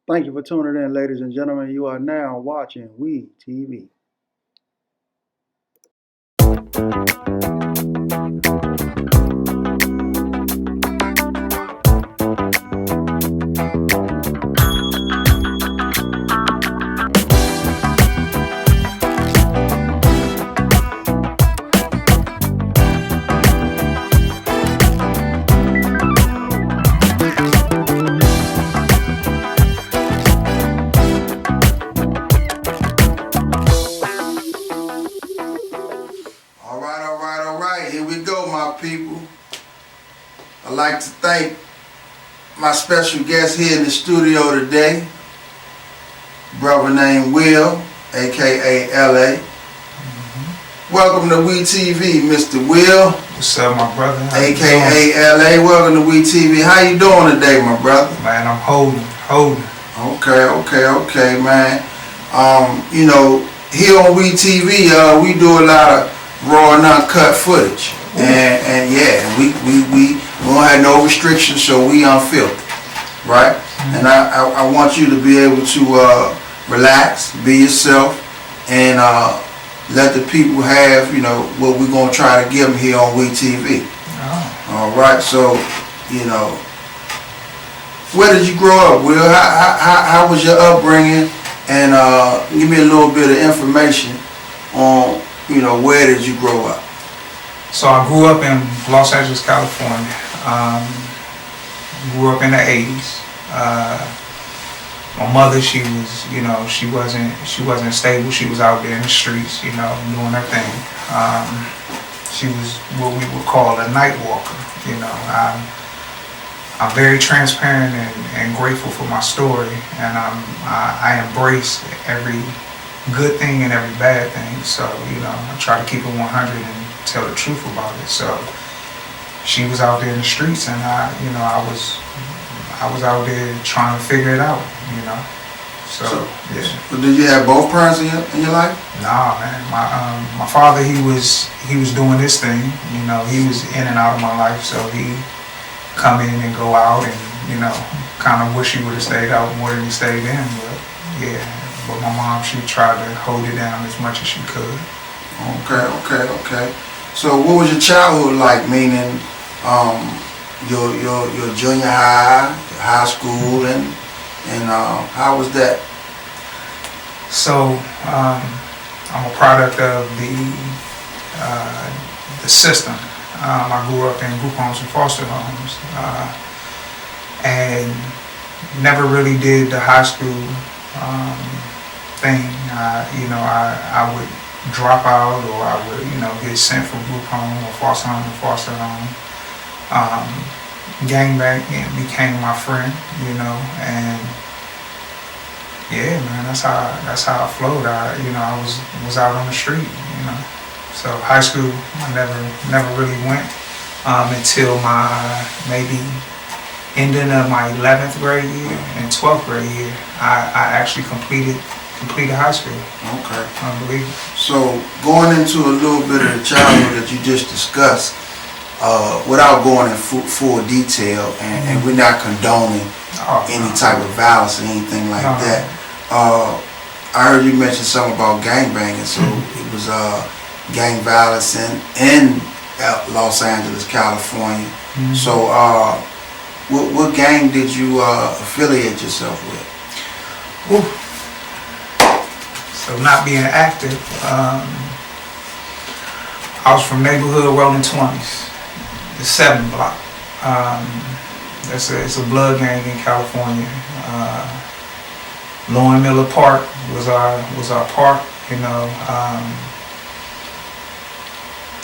Thank you for tuning in, ladies and gentlemen. You are now watching WEETV. All right. Here we go, my people. I'd like to thank my special guest here in the studio today, brother named Will, aka LA. Welcome to WEETV, Mr. Will. What's up, my brother? aka LA. Welcome to WEETV. How you doing today, my brother? Man, I'm holding. Okay, man. Here on WEETV, we do a lot of raw and uncut footage. And we don't have no restrictions, so we unfiltered, right? And I want you to be able to relax, be yourself, and let the people have, what we're going to try to give them here on WEETV. All right, so, where did you grow up, Will? How was your upbringing? And give me a little bit of information on, where did you grow up? So I grew up in Los Angeles, California. Grew up in the 80s. My mother, she wasn't stable. She was out there in the streets, doing her thing. She was what we would call a night walker. I'm very transparent and grateful for my story, and I embrace every good thing and every bad thing. So I try to keep it 100 and tell the truth about it. So she was out there in the streets, and I was out there trying to figure it out. So yeah. But did you have both parents in your life? Nah, man. My father, he was doing his thing. He was in and out of my life, so he come in and go out, and kind of wish he would have stayed out more than he stayed in. But yeah, but my mom, she tried to hold it down as much as she could. Okay. So what was your childhood like? Meaning, your junior high, high school, and how was that? So I'm a product of the system. I grew up in group homes and foster homes, and never really did the high school thing. I would drop out, or I would, get sent from group home or foster home to foster home. Gangbanging became my friend, and yeah, man, that's how I flowed. I was out on the street, So high school, I never really went until my maybe ending of my 11th grade year and 12th grade year. I actually completed high school. Okay. Unbelievable. So going into a little bit of the childhood that you just discussed, without going in full detail, and we're not condoning any type of violence or anything like that. I heard you mention something about gangbanging, so it was gang violence in Los Angeles, California. So what gang did you affiliate yourself with? So not being active, I was from neighborhood Rolling 20s, the 7 block. It's a blood gang in California. Lauren Miller Park was our park.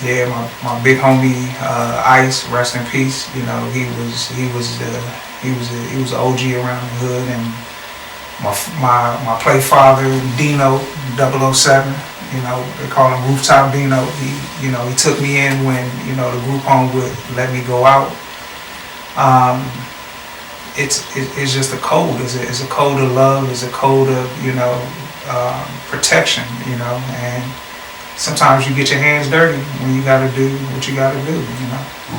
Yeah, my big homie Ice, rest in peace. He was an OG around the hood, and my play father Dino 007. They call him Rooftop Dino. He took me in when the group home would let me go out. It's just a code. It's a code of love. It's a code of protection. And sometimes you get your hands dirty when you got to do what you got to do.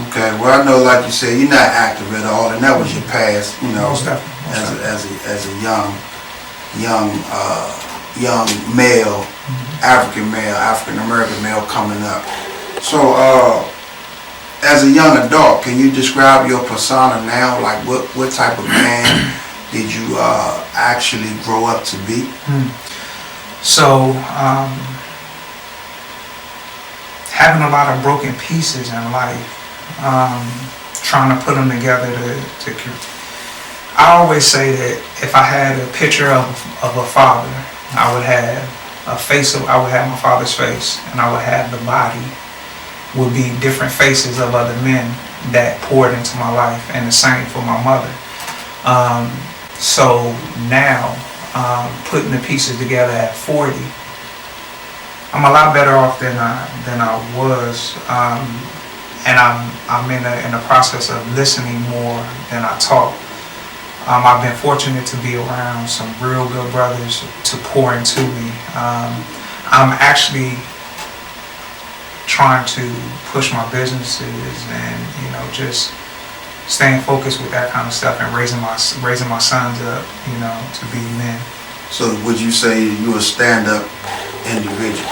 Okay. Well, I know, like you said, you're not active at all, and that was your past. Most definitely. as a young male, African American male coming up. So as a young adult, can you describe your persona now? Like what type of man did you actually grow up to be? So having a lot of broken pieces in life, trying to put them together to I always say that if I had a picture of a father, I would have I would have my father's face, and I would have the body would be different faces of other men that poured into my life, and the same for my mother. So now, putting the pieces together at 40, I'm a lot better off than I was, and I'm in the process of listening more than I talk. I've been fortunate to be around some real good brothers to pour into me. I'm actually trying to push my businesses and just staying focused with that kind of stuff and raising my sons up, to be men. So would you say you're a stand-up individual?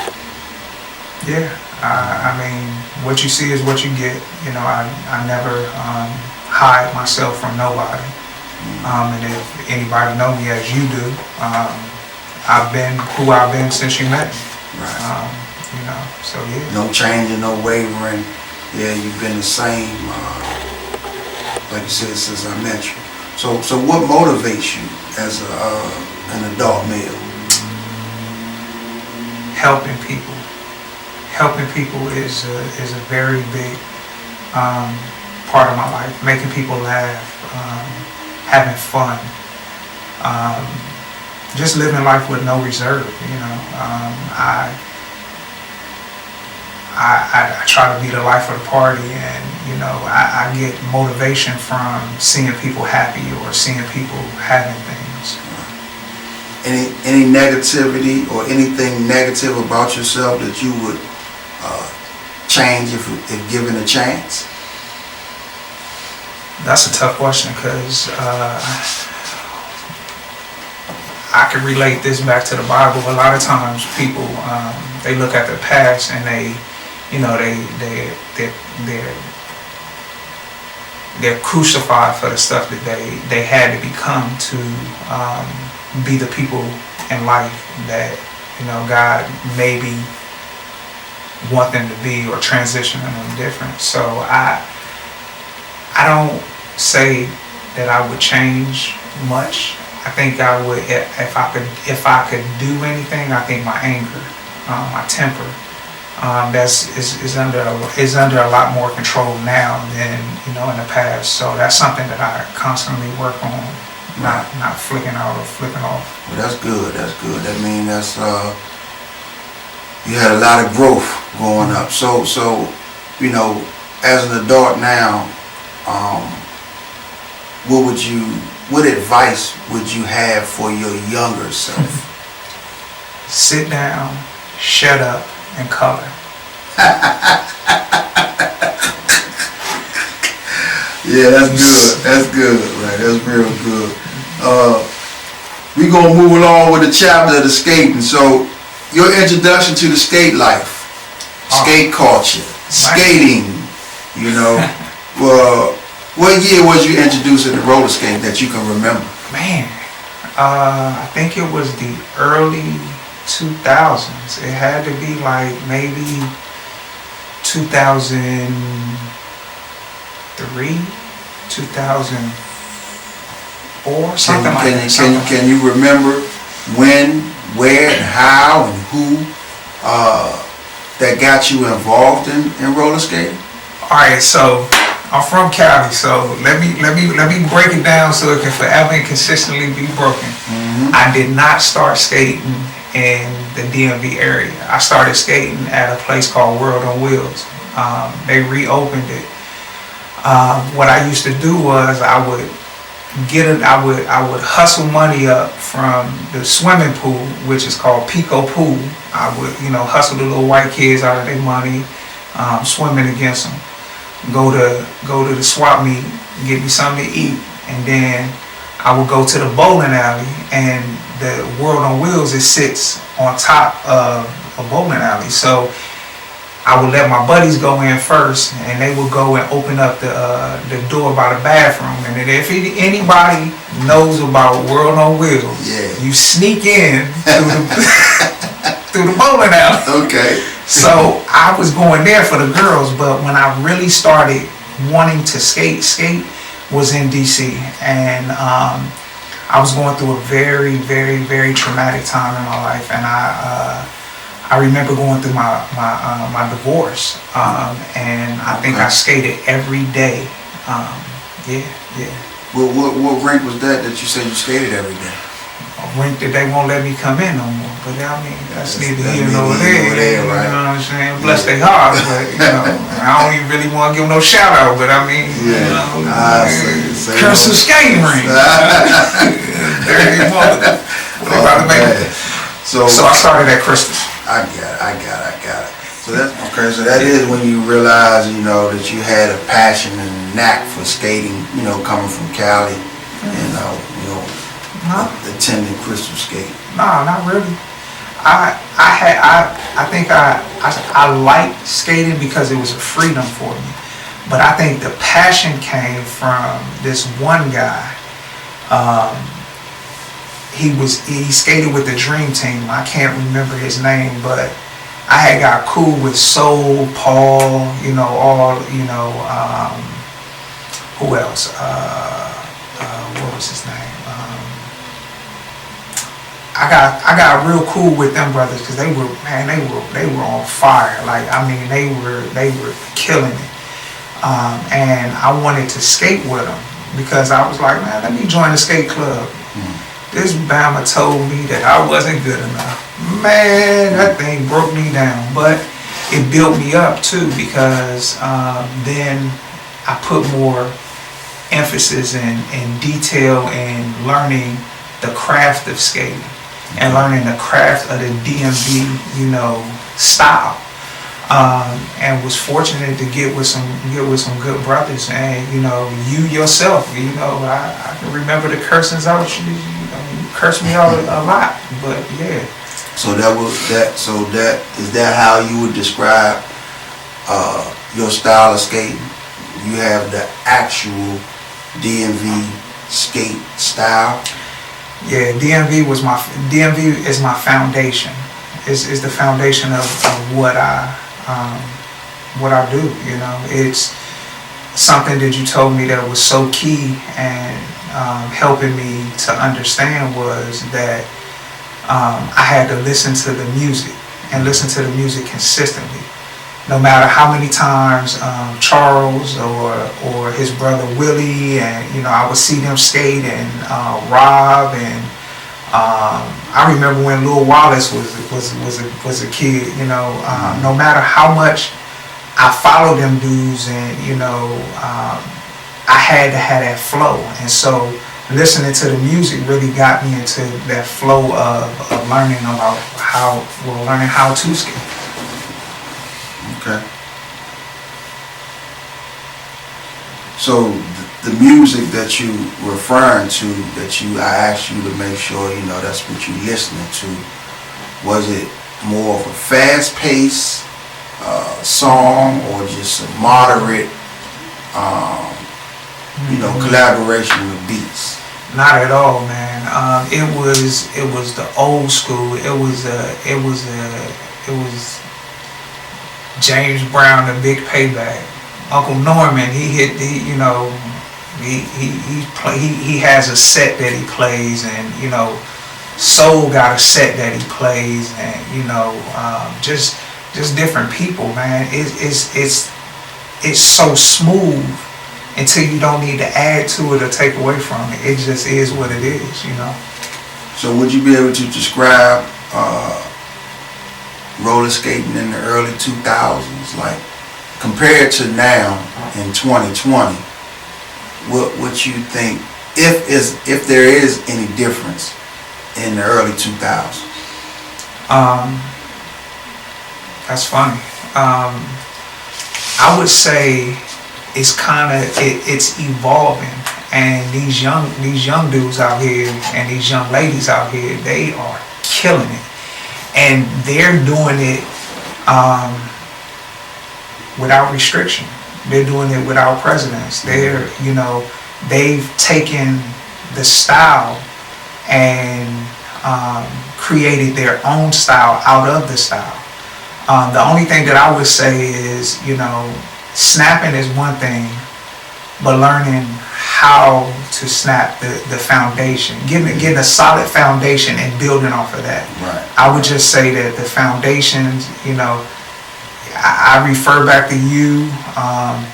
Yeah, I mean, what you see is what you get. I never hide myself from nobody. And if anybody know me as you do, I've been who I've been since you met me. Right. So yeah. No changing, no wavering. Yeah, you've been the same, like you said, since I met you. So what motivates you as an adult male? Helping people. Helping people is a very big part of my life. Making people laugh, having fun, just living life with no reserve. I try to be the life of the party, and I get motivation from seeing people happy or seeing people having things. Any negativity or anything negative about yourself that you would change if given a chance? That's a tough question, because I can relate this back to the Bible. A lot of times people they look at their past and they're crucified for the stuff that they had to become to be the people in life that God maybe want them to be, or transition them different. So I don't say that I would change much. I think I would, if I could do anything, I think my anger, my temper, is under a lot more control now than in the past. So that's something that I constantly work on, not flicking out or flipping off. Well, that's good. That means that's you had a lot of growth growing up. So as an adult now, what advice would you have for your younger self? Sit down, shut up, and color. Yeah, that's good, right? That's real good. We're gonna move along with the chapter of the skating. So, your introduction to the skate life, skate culture, skating. Well, what year was you introduced to the roller skate that you can remember? Man, I think it was the early 2000s. It had to be like maybe 2003, 2004, something like that. Can you remember when, where, and how, and who that got you involved in roller skating? All right, so I'm from Cali, so let me break it down so it can forever and consistently be broken. Mm-hmm. I did not start skating in the DMV area. I started skating at a place called World on Wheels. They reopened it. What I used to do was I would hustle money up from the swimming pool, which is called Pico Pool. I would hustle the little white kids out of their money, swimming against them. Go to the swap meet, get me something to eat, and then I would go to the bowling alley, and the World on Wheels, it sits on top of a bowling alley. So I would let my buddies go in first, and they would go and open up the door by the bathroom. And then if anybody knows about World on Wheels, you sneak in through through the bowling alley. Okay. So I was going there for the girls, but when I really started wanting to skate was in DC, and I was going through a very, very, very traumatic time in my life, and I remember going through my divorce, and I think I skated every day. What rink was that you said you skated every day? A rink that they won't let me come in no more. But I mean, that's neither here nor there. You right? know what I'm saying? Bless their hearts, but you know, I don't even really want to give them no shout out. But I mean, you know, curse of skating ring. Dirty mother. What they about to make it? So I started at Christmas. I got it. So that's okay. So that is when you realize, you know, that you had a passion and knack for skating. You know, coming from Cali, and you know, attending Crystal Skate. No, not really. I think I liked skating because it was a freedom for me. But I think the passion came from this one guy. He skated with the Dream Team. I can't remember his name, but I had got cool with Soul, Paul, you know, who else? What was his name? I got real cool with them brothers because they were on fire. Like, I mean, they were killing it. And I wanted to skate with them because I was like, man, let me join the skate club. This Bama told me that I wasn't good enough. Man, that thing broke me down. But it built me up too, because then I put more emphasis and detail in learning the craft of skating and learning the craft of the DMV, you know, style. And was fortunate to get with some good brothers, and you know, you yourself, you know, I can remember the cursings out. You cursed me out a lot, but yeah. So that is that how you would describe your style of skating? You have the actual DMV skate style. Yeah, DMV is my foundation. Is the foundation of what I do. You know, it's something that you told me that was so key and helping me to understand was that I had to listen to the music and listen to the music consistently. No matter how many times Charles or his brother Willie, and you know, I would see them skate, and Rob, and I remember when Lil Wallace was a kid. You know, no matter how much I followed them dudes, and you know, I had to have that flow, and so listening to the music really got me into that flow of learning about learning how to skate. Okay. So the music that you referring to, I asked you to make sure, you know, that's what you listening to. Was it more of a fast-paced song, or just a moderate, you know, collaboration with beats? Not at all, man. It was the old school. It was James Brown, the Big Payback. Uncle Norman, he has a set that he plays, and you know, Soul got a set that he plays, and you know, just different people, man. It's so smooth until you don't need to add to it or take away from it. It just is what it is, you know. So would you be able to describe roller skating in the early 2000s, like compared to now in 2020? What you think, if there is any difference in the early 2000s? That's funny. I would say it's evolving, and these young dudes out here and these young ladies out here, they are killing it, and they're doing it without restriction. They're doing it without precedence. They're, they've taken the style and created their own style out of the style. The only thing that I would say is, snapping is one thing, but learning how to snap the foundation, getting a solid foundation and building off of that. Right. I would just say that the foundations, I refer back to you,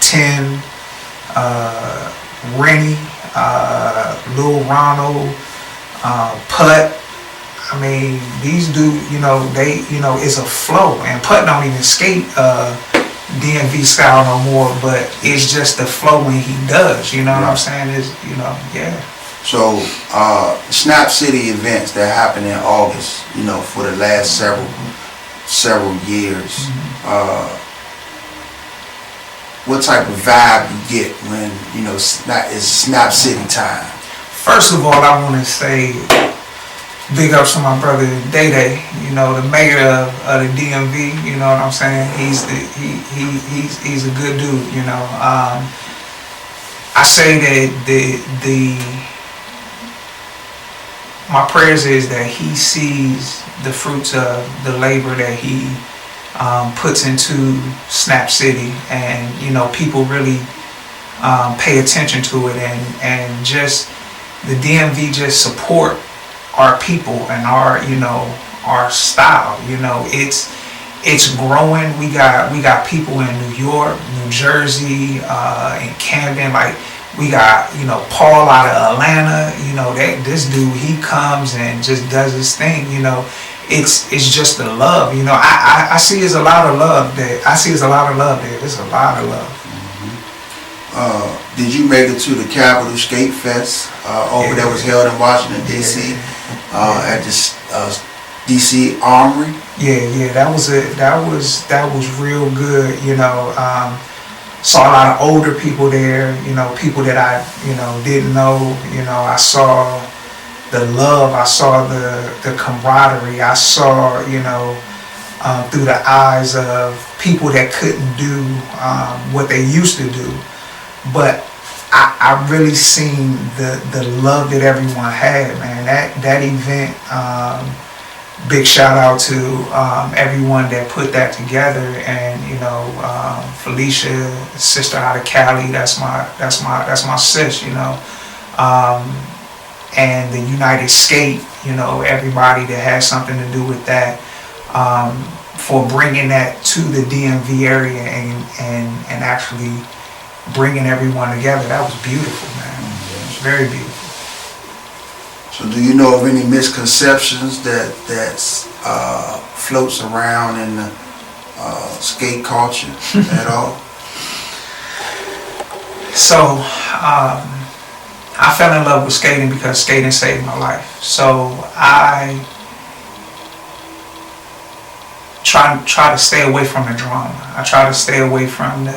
Tim, Rennie, Lil Ronald, Putt. I mean, these dudes, it's a flow, and Putt don't even skate DMV style no more, but it's just the flow when he does, what I'm saying is, yeah. So, Snap City events that happen in August, for the last several years, what type of vibe you get when, it's Snap City time? First of all, I want to say big ups to my brother Day Day, the mayor of the DMV. You know what I'm saying? He's a good dude. I say that my prayers is that he sees the fruits of the labor that he puts into Snap City, and people really pay attention to it, and just the DMV just support our people and our style. It's growing. We got people in New York, New Jersey, in Camden. Like, we got Paul out of Atlanta. This dude, he comes and just does his thing. It's just the love. I see there's a lot of love there. There's a lot of love. Did you make it to the Capital Skate Fest that was held in Washington D.C. At the D.C. Armory? Yeah, that was real good. Saw a lot of older people there. People that I didn't know. I saw the love. I saw the camaraderie. I saw through the eyes of people that couldn't do what they used to do, but I really seen the love that everyone had, man. That event, big shout out to everyone that put that together, and Felicia, sister out of Cali, that's my sis, and the United Skate, everybody that has something to do with that, for bringing that to the DMV area and actually bringing everyone together. That was beautiful, man. It was very beautiful. So do you know of any misconceptions that floats around in the skate culture at all? So I fell in love with skating because skating saved my life. So I try to stay away from the drama. I try to stay away from the,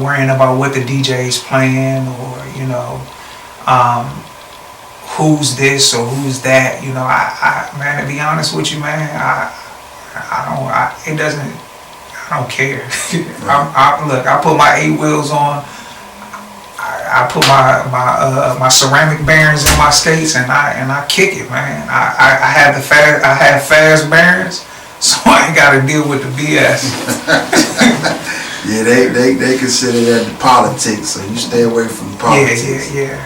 worrying about what the DJ's playing, or, who's this or who's that. Man, to be honest with you, man, I don't care. Look, I put my 8 wheels on. I put my ceramic bearings in my skates, and I kick it, man. I have fast bearings, so I ain't got to deal with the BS. Yeah, they consider that the politics, so you stay away from politics. Yeah.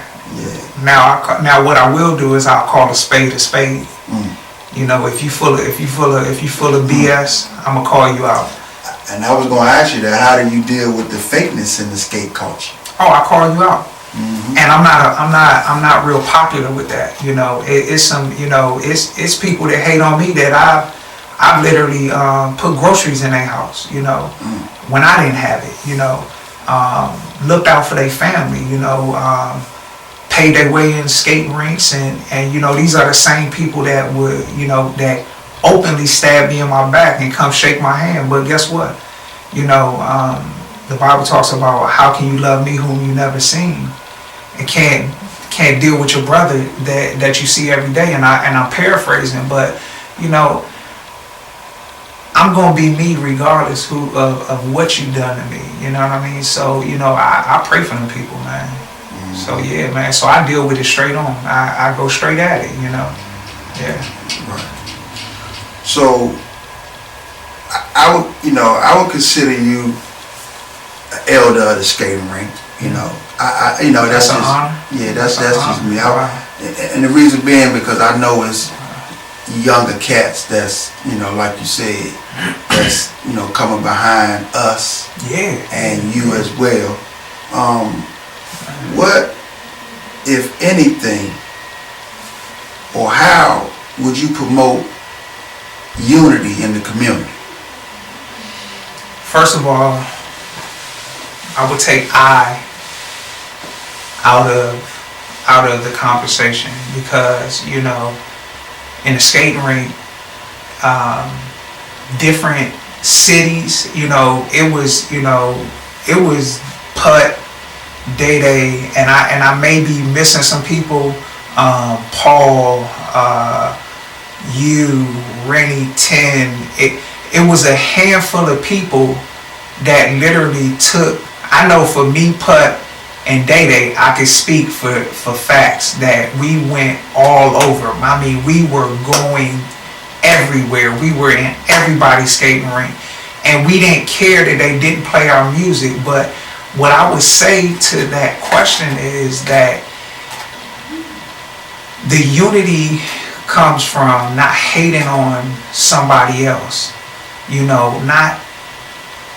Now what I will do is I'll call a spade a spade. If you full of BS, I'm gonna call you out. And I was gonna ask you that. How do you deal with the fakeness in the skate culture? Oh, I call you out. And I'm not real popular with that. It's people that hate on me that I've literally put groceries in their house, when I didn't have it, looked out for their family, paid their way in skate rinks, and these are the same people that would, that openly stab me in my back and come shake my hand. But guess what? The Bible talks about how can you love me whom you never seen, and can't can't deal with your brother that you see every day. And I'm paraphrasing, but you know, I'm gonna be me regardless of what you done to me. You know what I mean? So you know, I pray for them people, man. So yeah, man. So I deal with it straight on. I go straight at it. You know. Yeah. Right. So I would consider you an elder of the skating rink. You know, that's an just honor. Yeah, that's an just honor. me. Wow. And the reason being because I know it's younger cats that's, you know, like you said, that's, you know, coming behind us. Yeah. And you as well. What, if anything, or how would you promote unity in the community? First of all, I would take I out of the conversation, because you know, in the skating rink, different cities, you know, it was Putt, Day, and I may be missing some people, Paul, you, Rennie, 10. It was a handful of people that literally took. I know for me, Putt and Day, I could speak for facts that we went all over. I mean, we were going everywhere. We were in everybody's skating rink, and we didn't care that they didn't play our music. But what I would say to that question is that the unity comes from not hating on somebody else, you know, not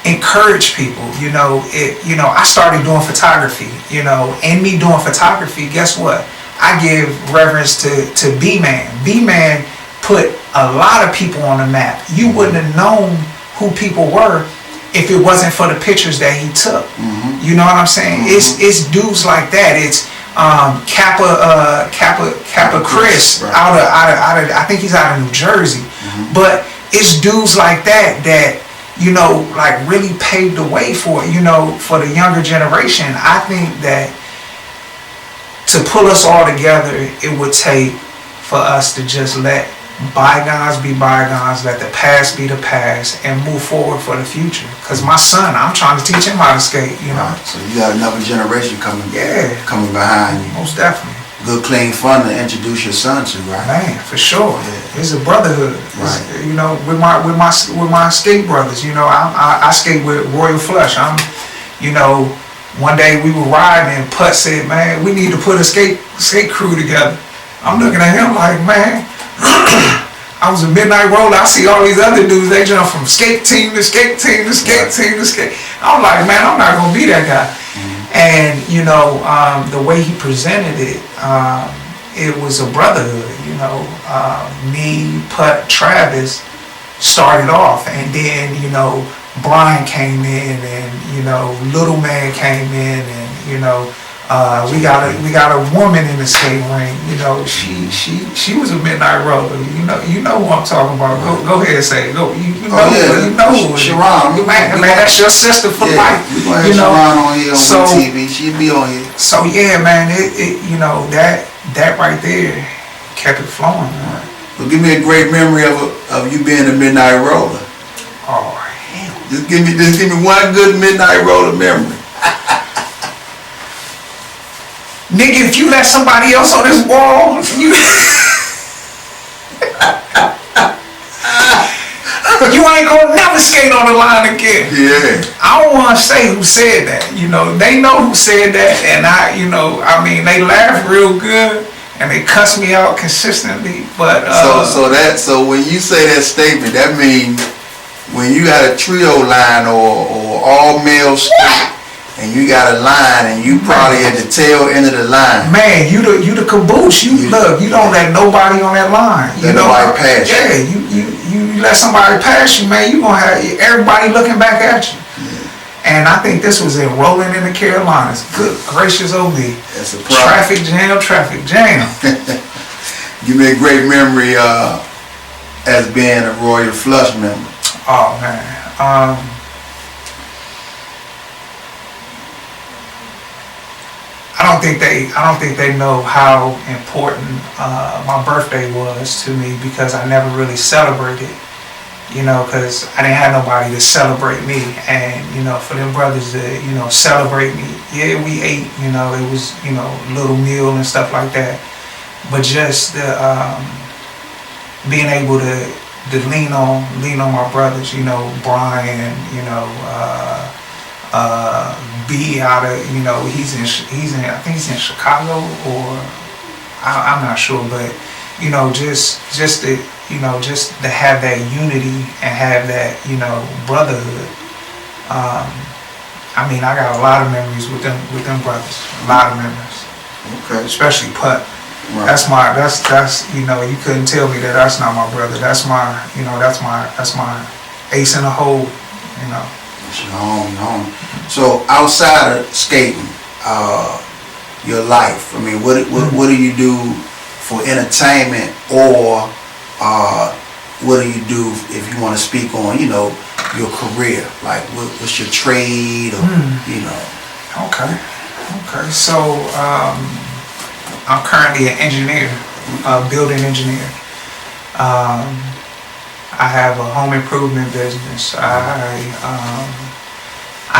encourage people, you know. I started doing photography, you know, and me doing photography, guess what? I give reverence to B-Man. B-Man put a lot of people on the map. You wouldn't have known who people were if it wasn't for the pictures that he took. You know what I'm saying? It's dudes like that. It's Kappa Chris, right, out of I think he's out of New Jersey. But it's dudes like that you know, like really paved the way for, you know, for the younger generation. I think that to pull us all together, it would take for us to just let bygones be bygones, let the past be the past, and move forward for the future. Because my son, I'm trying to teach him how to skate, you know. Right. So you got another generation coming behind you. Most definitely. Good, clean fun to introduce your son to, right? Man, for sure. Yeah. It's a brotherhood. Right. You know, with my skate brothers. You know, I skate with Royal Flush. You know, one day we were riding and Putt said, "Man, we need to put a skate crew together." I'm looking at him like, man, I was a midnight roller. I see all these other dudes. They jump from skate team to skate team to skate team to skate. I'm like, man, I'm not gonna be that guy. And you know, the way he presented it, it was a brotherhood. You know, me, Putt, Travis started off, and then you know, Brian came in, and you know, Little Man came in, and you know, we got a woman in the skate ring. You know, she was a midnight roller. You know who I'm talking about. Go ahead and say it. Go. You know who. Sharon, man, that's your sister for life. You know, Sharon on here on WEETV. She'll be on here. So yeah, man, it you know, that right there kept it flowing. Man. Well, give me a great memory of you being a midnight roller. Oh hell. Just give me one good midnight roller memory. Nigga, if you let somebody else on this wall, you ain't gonna never skate on the line again. Yeah. I don't want to say who said that. You know, they know who said that, and they laugh real good and they cuss me out consistently. But so when you say that statement, that means when you got a trio line or all male skate. And you got a line, and you probably at the tail end of the line. Man, you the caboose. You don't let nobody on that line. Let nobody pass you. Yeah, you let somebody pass you, man. You gonna have everybody looking back at you. Yeah. And I think this was in Rolling in the Carolinas. Good gracious, OB. That's a problem. Traffic jam. Give me a great memory as being a Royal Flush member. Oh man. I don't think they know how important my birthday was to me, because I never really celebrated, you know, because I didn't have nobody to celebrate me. And, you know, for them brothers to, you know, celebrate me, yeah, we ate, you know, it was, you know, a little meal and stuff like that. But just the, being able to lean on my brothers, you know, Brian, you know, B out of, you know, he's in I think he's in Chicago, or I'm not sure, but, you know, just to, you know, just to have that unity and have that, you know, brotherhood. I mean, I got a lot of memories with them brothers, a lot of memories. Okay. Especially Putt. Right. That's you know, you couldn't tell me that that's not my brother. That's my, you know, that's my ace in the hole, you know. It's your home. So outside of skating, your life, I mean, what do you do for entertainment, or what do you do if you want to speak on, you know, your career? Like, what's your trade, or, you know? Okay. So, I'm currently an engineer, a building engineer. I have a home improvement business. I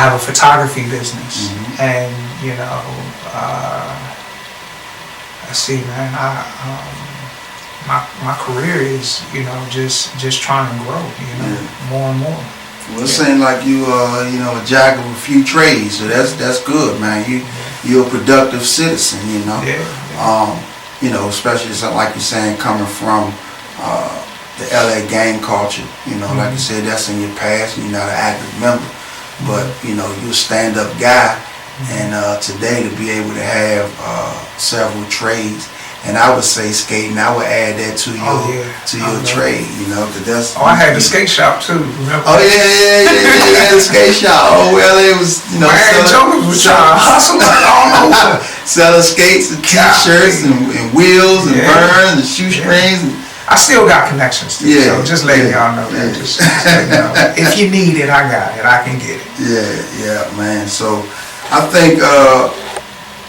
have a photography business, and, you know, let's see, man. My career is, you know, just trying to grow, you know, more and more. Well, it seems like you you know, a jack of a few trades, so that's good, man. You're a productive citizen, you know. You know, especially something like you're saying, coming from the LA gang culture, you know, like you said, that's in your past, and you're not an active member, but, you know, you're a stand-up guy, and today to be able to have several trades, and I would say skating, I would add that to your trade, you know, because that's... Oh, I had the skate shop too, remember? Oh, yeah, the skate shop. Oh, well, it was, you know, selling skates and t-shirts and wheels and burns and shoestrings. I still got connections too, so just letting y'all know that. Just letting y'all know. If you need it, I got it. I can get it. Yeah, man. So I think,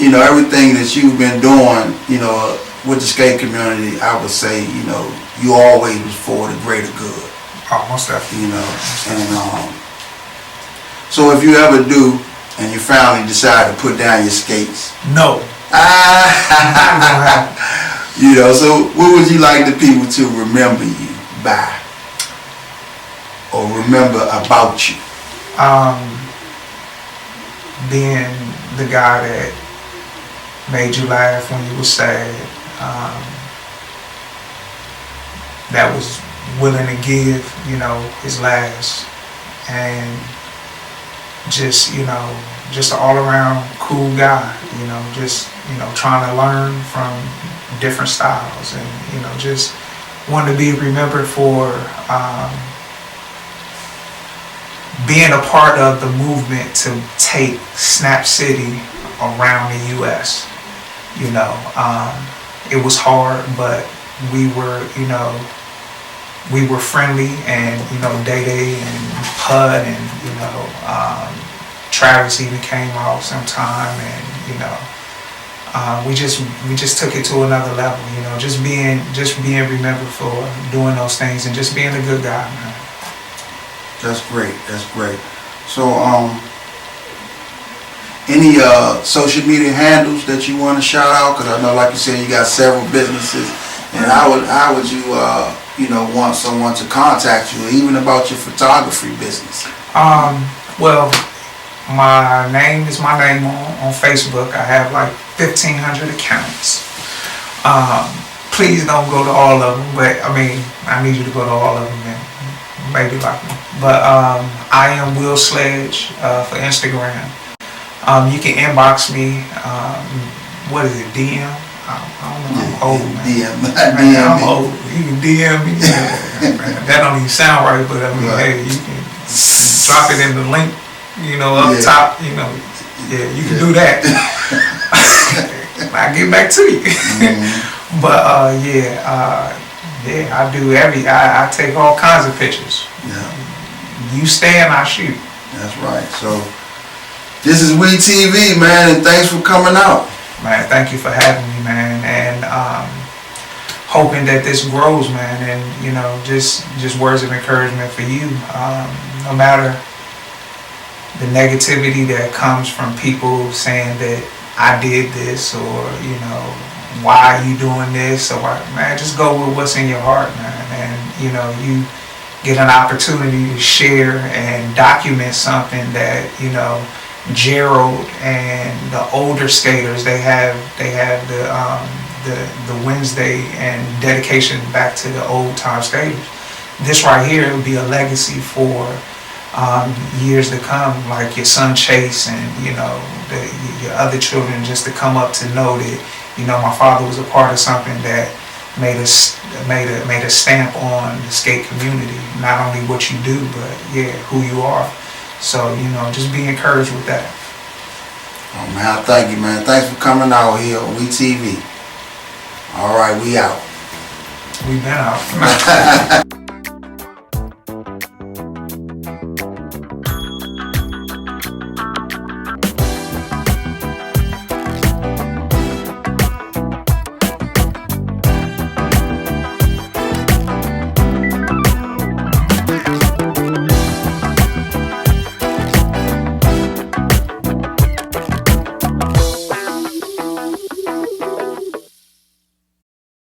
you know, everything that you've been doing, you know, with the skate community, I would say, you know, you always was for the greater good. Almost definitely. You know, and so if you ever do, and you finally decide to put down your skates. No. You know, so what would you like the people to remember you by? Or remember about you? Being the guy that made you laugh when you were sad. That was willing to give, you know, his last. And just, you know, just an all-around cool guy, you know, just, you know, trying to learn from different styles, and, you know, just wanted to be remembered for being a part of the movement to take Snap City around the U.S. You know, it was hard, but we were, you know, we were friendly, and, you know, Day and Pud and, you know, Travis even came out sometime, and, you know, we just took it to another level, you know, just being remembered for doing those things and just being a good guy, man. That's great. So, any social media handles that you want to shout out? Because I know, like you said, you got several businesses, and how would you, you know, want someone to contact you, even about your photography business? Well, my name is my name on Facebook. I have like 1,500 accounts. Please don't go to all of them, but I mean, I need you to go to all of them and maybe like me. But I am Will Sledge for Instagram. You can inbox me. What is it, DM? I don't know. I'm old, man. DM. I'm old. You can DM me. That don't even sound right, but I mean, hey, you can drop it in the link, you know, up top. You know, you can do that. I'll get back to you. But I do I take all kinds of pictures. You stand, I shoot. That's right. So this is WEETV, man, and thanks for coming out. man, thank you for having me, man, and hoping that this grows, man, and you know, just words of encouragement for you. No matter the negativity that comes from people saying that I did this, or you know, why are you doing this, or man, just go with what's in your heart, man, and you know, you get an opportunity to share and document something that, you know, Gerald and the older skaters, they have the Wednesday and dedication back to the old time skaters. This right here will be a legacy for years to come, like your son Chase and you know your other children, just to come up to know that, you know, my father was a part of something that made a stamp on the skate community. Not only what you do, but yeah, who you are. So, you know, just be encouraged with that. Oh man, thank you, man. Thanks for coming out here on WEETV. All right, we out. We been out.